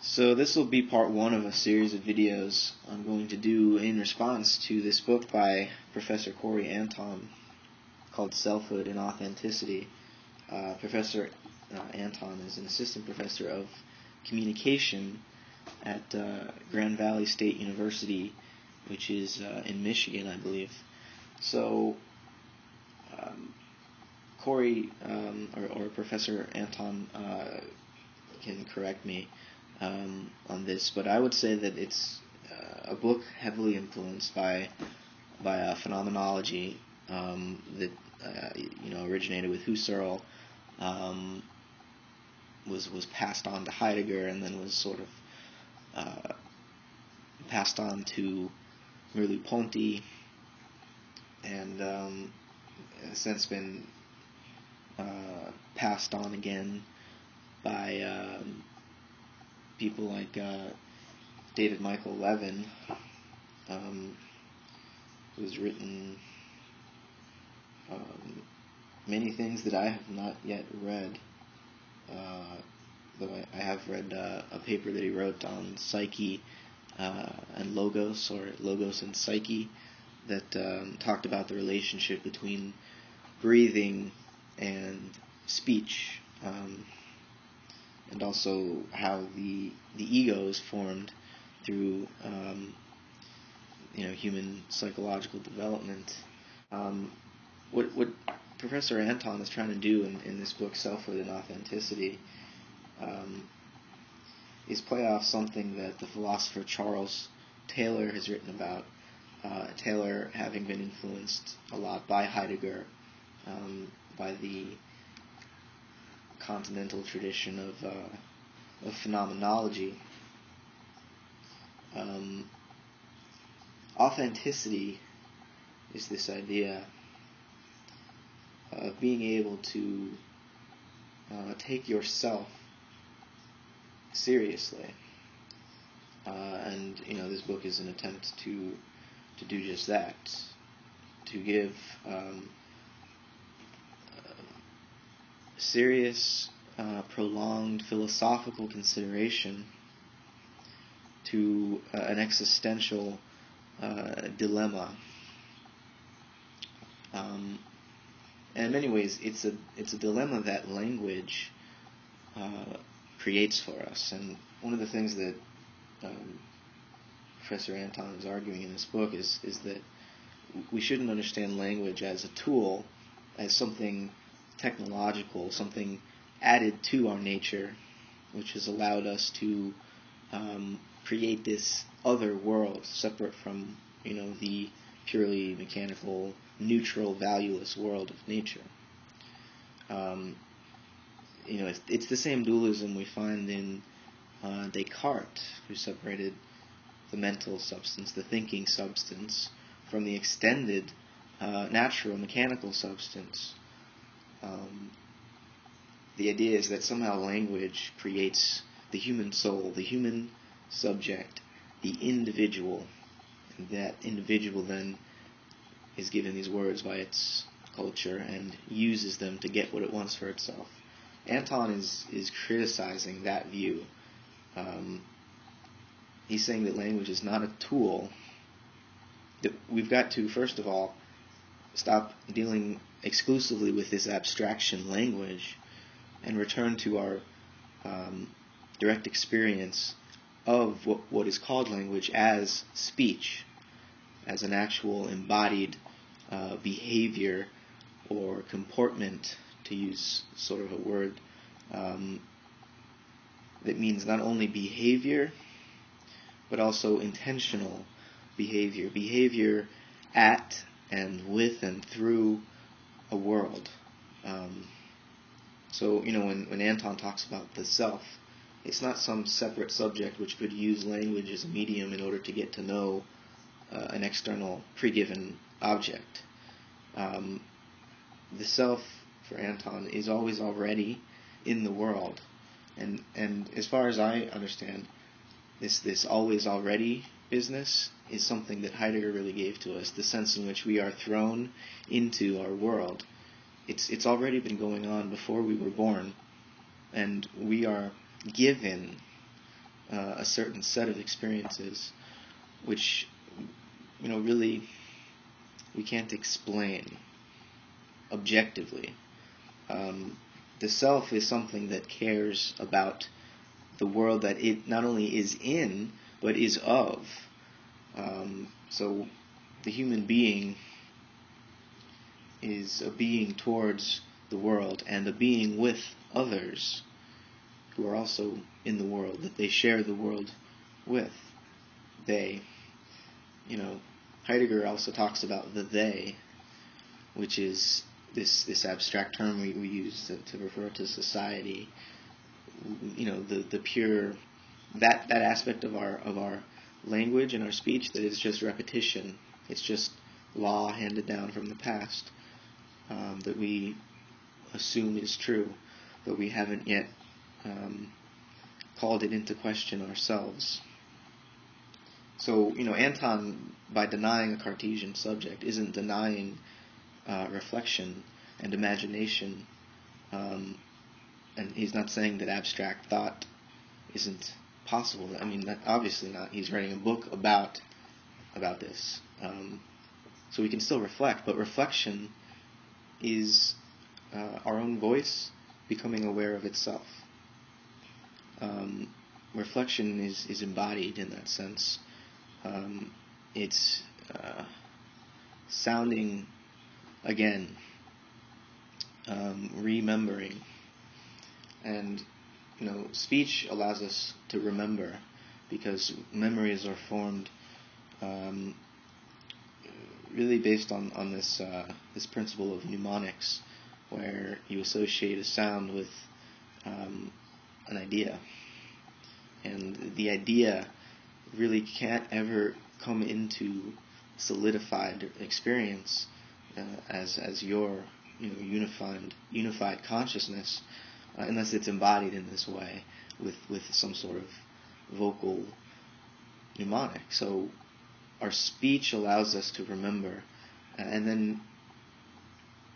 So this will be part one of a series of videos I'm going to do in response to this book by Professor Corey Anton called Selfhood and Authenticity. Professor Anton is an assistant professor of communication at Grand Valley State University, which is in Michigan, I believe. So Corey or Professor Anton can correct me on this, but I would say that it's a book heavily influenced by phenomenology that originated with Husserl, was passed on to Heidegger, and then was sort of passed on to Merleau-Ponty, and has since been passed on again by people like David Michael Levin, who's written many things that I have not yet read, though I have read a paper that he wrote on psyche and logos, or logos and psyche, that talked about the relationship between breathing and speech, and also how the ego is formed through human psychological development. What Professor Anton is trying to do in this book, Selfhood and Authenticity, is play off something that the philosopher Charles Taylor has written about. Taylor having been influenced a lot by Heidegger, by the continental tradition of phenomenology. Authenticity is this idea of being able to take yourself seriously, and this book is an attempt to do just that, to give serious, prolonged philosophical consideration to an existential dilemma. And in many ways, it's a dilemma that language creates for us. And one of the things that Professor Anton is arguing in this book is that we shouldn't understand language as a tool, as something technological, something added to our nature, which has allowed us to create this other world separate from the purely mechanical, neutral, valueless world of nature. It's the same dualism we find in Descartes, who separated the mental substance, the thinking substance, from the extended natural, mechanical substance. The idea is that somehow language creates the human soul, the human subject, the individual, and that individual then is given these words by its culture and uses them to get what it wants for itself. Anton is criticizing that view. He's saying that language is not a tool, that we've got to, first of all, stop dealing exclusively with this abstraction language and return to our direct experience of what is called language as speech, as an actual embodied behavior or comportment, to use sort of a word that means not only behavior but also intentional behavior at and with and through a world. So when Anton talks about the self, it's not some separate subject which could use language as a medium in order to get to know an external pre-given object. The self, for Anton, is always already in the world, and as far as I understand, this always already business is something that Heidegger really gave to us, the sense in which we are thrown into our world. It's already been going on before we were born, and we are given a certain set of experiences, which really we can't explain objectively. The self is something that cares about the world that it not only is in, but is of. So the human being is a being towards the world and a being with others who are also in the world, that they share the world with. They, Heidegger also talks about the they, which is this abstract term we use to refer to society. The pure, that aspect of our language and our speech that is just repetition. It's just law handed down from the past that we assume is true, but we haven't yet called it into question ourselves. So, Anton, by denying a Cartesian subject, isn't denying reflection and imagination, and he's not saying that abstract thought isn't possible. I mean, obviously not. He's writing a book about this. So we can still reflect, but reflection is our own voice becoming aware of itself. Reflection is embodied in that sense. It's sounding again, remembering, and speech allows us to remember, because memories are formed really based on this principle of mnemonics, where you associate a sound with an idea, and the idea really can't ever come into solidified experience as your unified consciousness unless it's embodied in this way with some sort of vocal mnemonic. So our speech allows us to remember, and then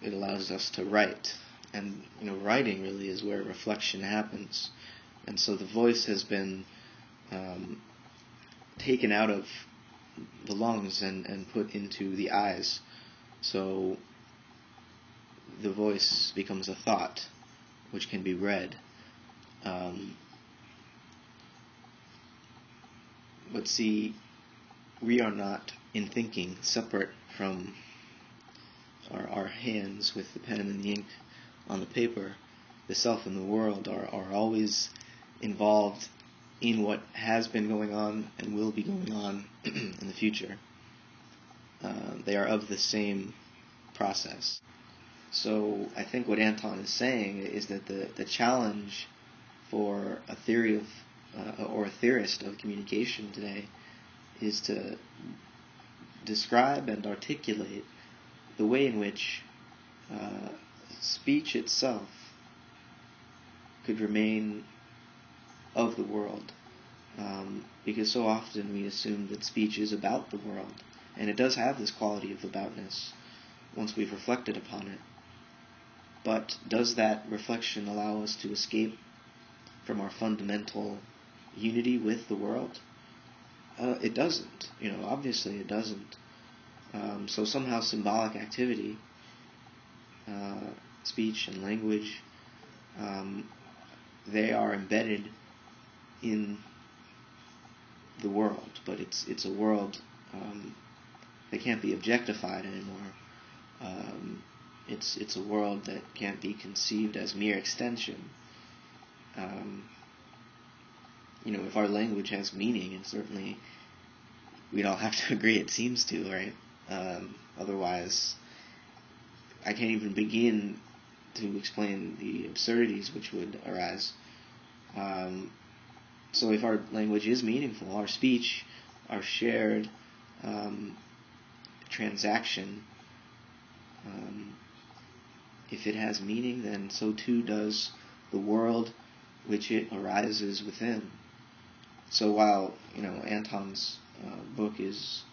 it allows us to write. And writing really is where reflection happens. And so the voice has been taken out of the lungs and put into the eyes. So the voice becomes a thought, which can be read. But see, we are not, in thinking, separate from our hands with the pen and the ink on the paper. The self and the world are always involved in what has been going on and will be going on in the future. They are of the same process. So I think what Anton is saying is that the challenge for a theory of or a theorist of communication today is to describe and articulate the way in which speech itself could remain of the world, because so often we assume that speech is about the world, and it does have this quality of aboutness once we've reflected upon it. But does that reflection allow us to escape from our fundamental unity with the world? It doesn't. Obviously it doesn't. So somehow symbolic activity, speech and language, they are embedded in the world, but it's a world that can't be objectified anymore. It's a world that can't be conceived as mere extension. If our language has meaning, and certainly we'd all have to agree it seems to, right? Otherwise, I can't even begin to explain the absurdities which would arise. So if our language is meaningful, our speech, our shared transaction, if it has meaning, then so too does the world which it arises within. So while Anton's book is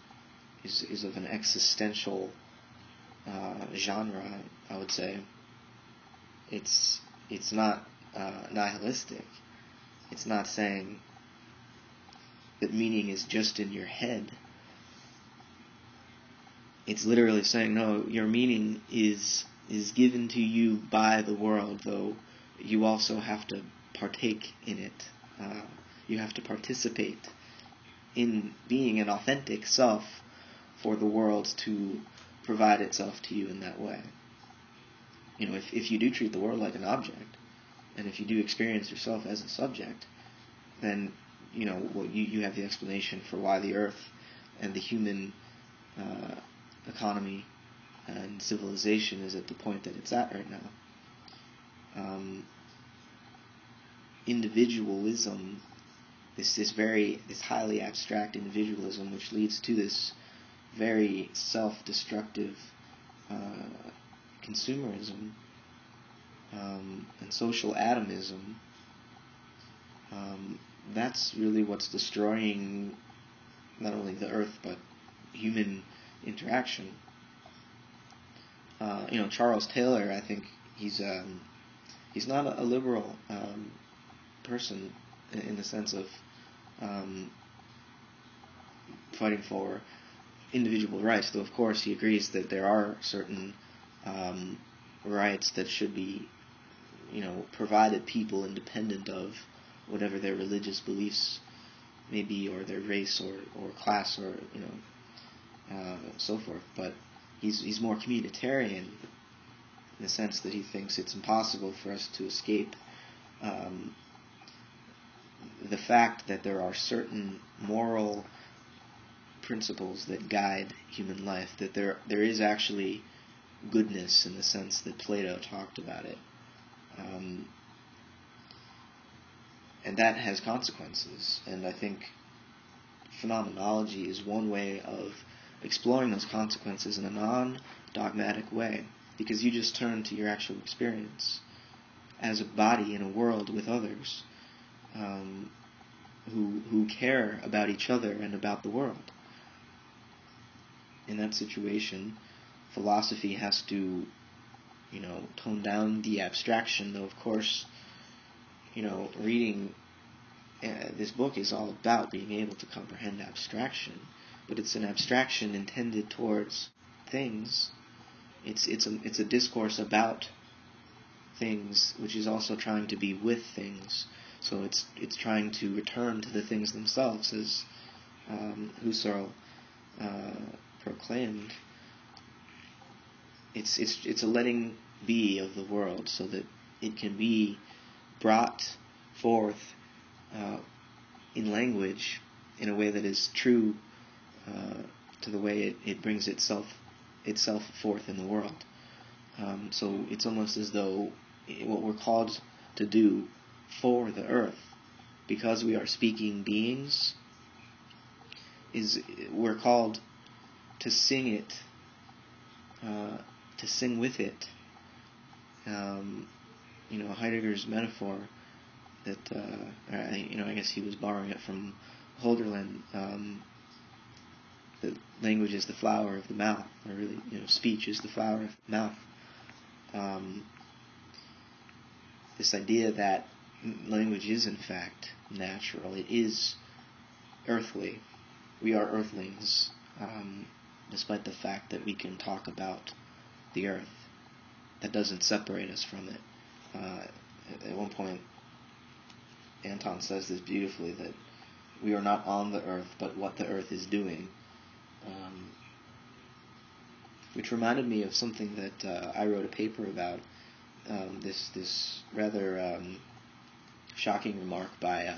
of an existential genre, I would say it's not nihilistic. It's not saying that meaning is just in your head. It's literally saying, no, your meaning is given to you by the world, though you also have to partake in it. You have to participate in being an authentic self for the world to provide itself to you in that way. If you do treat the world like an object, and if you do experience yourself as a subject, then you have the explanation for why the earth and the human economy and civilization is at the point that it's at right now. Individualism, this highly abstract individualism, which leads to this very self-destructive consumerism and social atomism. That's really what's destroying not only the earth but human interaction. Charles Taylor, I think he's not a liberal person in the sense of fighting for individual rights, though of course he agrees that there are certain rights that should be provided people independent of whatever their religious beliefs may be, or their race or class, or so forth. But he's more communitarian in the sense that he thinks it's impossible for us to escape the fact that there are certain moral principles that guide human life, that there is actually goodness in the sense that Plato talked about it. And that has consequences, and I think phenomenology is one way of exploring those consequences in a non-dogmatic way, because you just turn to your actual experience as a body in a world with others who care about each other and about the world. In that situation, philosophy has to, tone down the abstraction, though of course, reading this book is all about being able to comprehend abstraction, but it's an abstraction intended towards things. It's a discourse about things, which is also trying to be with things. So it's trying to return to the things themselves, as Husserl proclaimed. It's a letting be of the world, so that it can be brought forth in language in a way that is true to the way it brings itself forth in the world. So it's almost as though what we're called to do for the earth, because we are speaking beings, is we're called to sing it, to sing with it. Heidegger's metaphor that, I guess he was borrowing it from Holderlin, that language is the flower of the mouth, or really, speech is the flower of the mouth. This idea that language is in fact natural, it is earthly. We are earthlings, despite the fact that we can talk about the earth. That doesn't separate us from it. At one point, Anton says this beautifully, that we are not on the earth, but what the earth is doing. Which reminded me of something that I wrote a paper about, this rather shocking remark by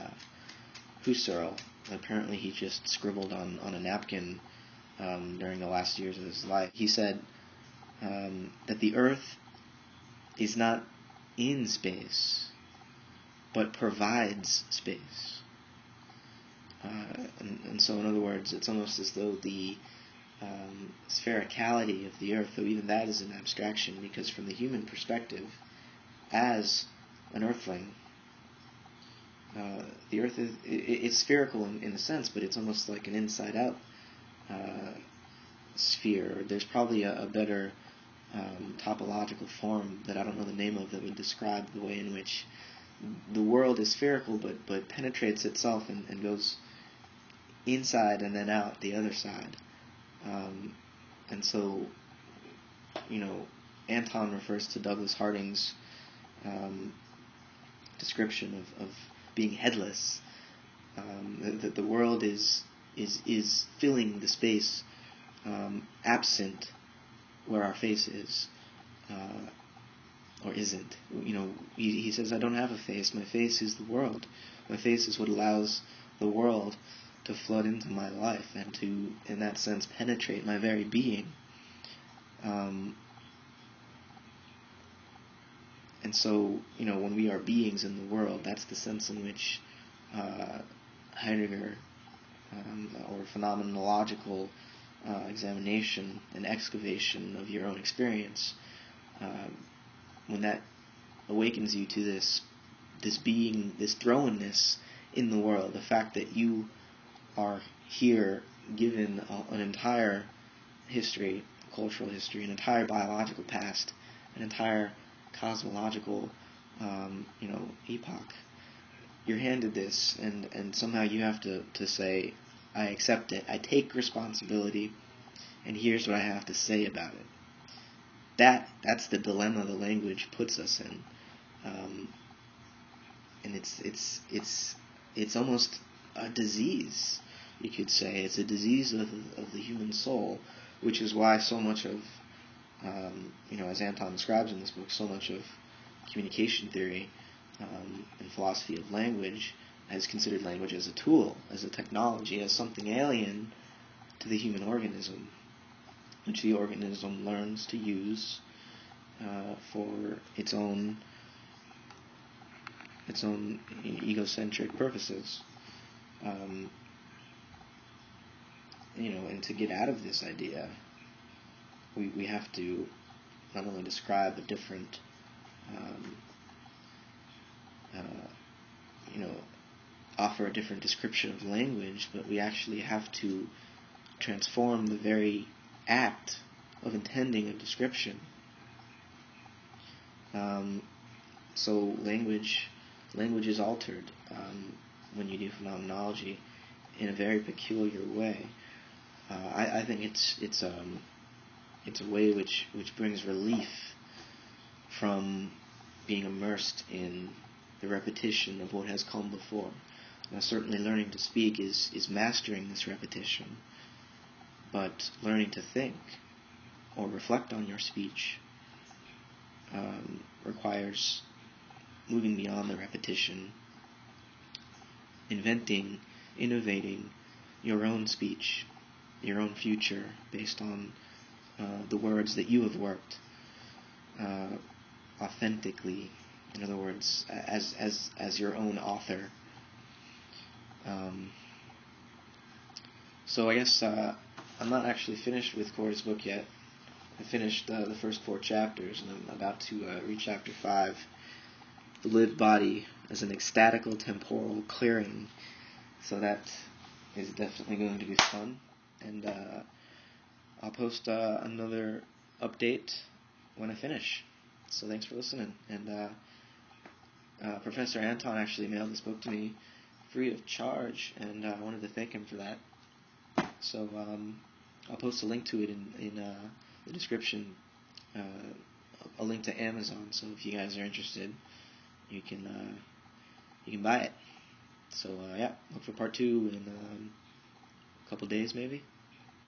Husserl. Apparently he just scribbled on a napkin during the last years of his life. He said that the earth is not in space, but provides space. And so, in other words, it's almost as though the sphericality of the earth, though even that is an abstraction, because from the human perspective, as an earthling, the earth it's spherical in a sense, but it's almost like an inside-out sphere. There's probably a better topological form that I don't know the name of that would describe the way in which the world is spherical, but penetrates itself and goes inside and then out the other side. And so, Anton refers to Douglas Harding's description of being headless. That the world is filling the space absent where our face is, or isn't. He says, I don't have a face. My face is the world. My face is what allows the world to flood into my life and to, in that sense, penetrate my very being. And so, when we are beings in the world, that's the sense in which Heidegger, or phenomenological examination and excavation of your own experience, when that awakens you to this being, this thrownness in the world, the fact that you are here given an entire history, cultural history, an entire biological past, an entire cosmological epoch. You're handed this, and somehow you have to say, I accept it, I take responsibility, and here's what I have to say about it. That's the dilemma the language puts us in, and it's almost a disease, you could say. It's a disease of the human soul, which is why so much of, as Anton describes in this book, so much of communication theory and philosophy of language has considered language as a tool, as a technology, as something alien to the human organism, which the organism learns to use for its own egocentric purposes. And to get out of this idea, we have to not only describe a different, offer a different description of language, but we actually have to transform the very act of intending a description. So language is altered when you do phenomenology in a very peculiar way. I think it's a way which brings relief from being immersed in the repetition of what has come before. Now, certainly learning to speak is mastering this repetition, but learning to think or reflect on your speech requires moving beyond the repetition, inventing, innovating your own speech, your own future based on the words that you have worked authentically. In other words, as your own author. So I guess I'm not actually finished with Corey's book yet. I finished the first 4 chapters, and I'm about to read chapter 5, The Lived Body as an Ecstatical Temporal Clearing. So that is definitely going to be fun. And I'll post another update when I finish. So thanks for listening. And Professor Anton actually mailed this book to me free of charge, and I wanted to thank him for that. So I'll post a link to it in the description, a link to Amazon. So if you guys are interested, you can buy it. So yeah, look for part 2 in a couple days maybe.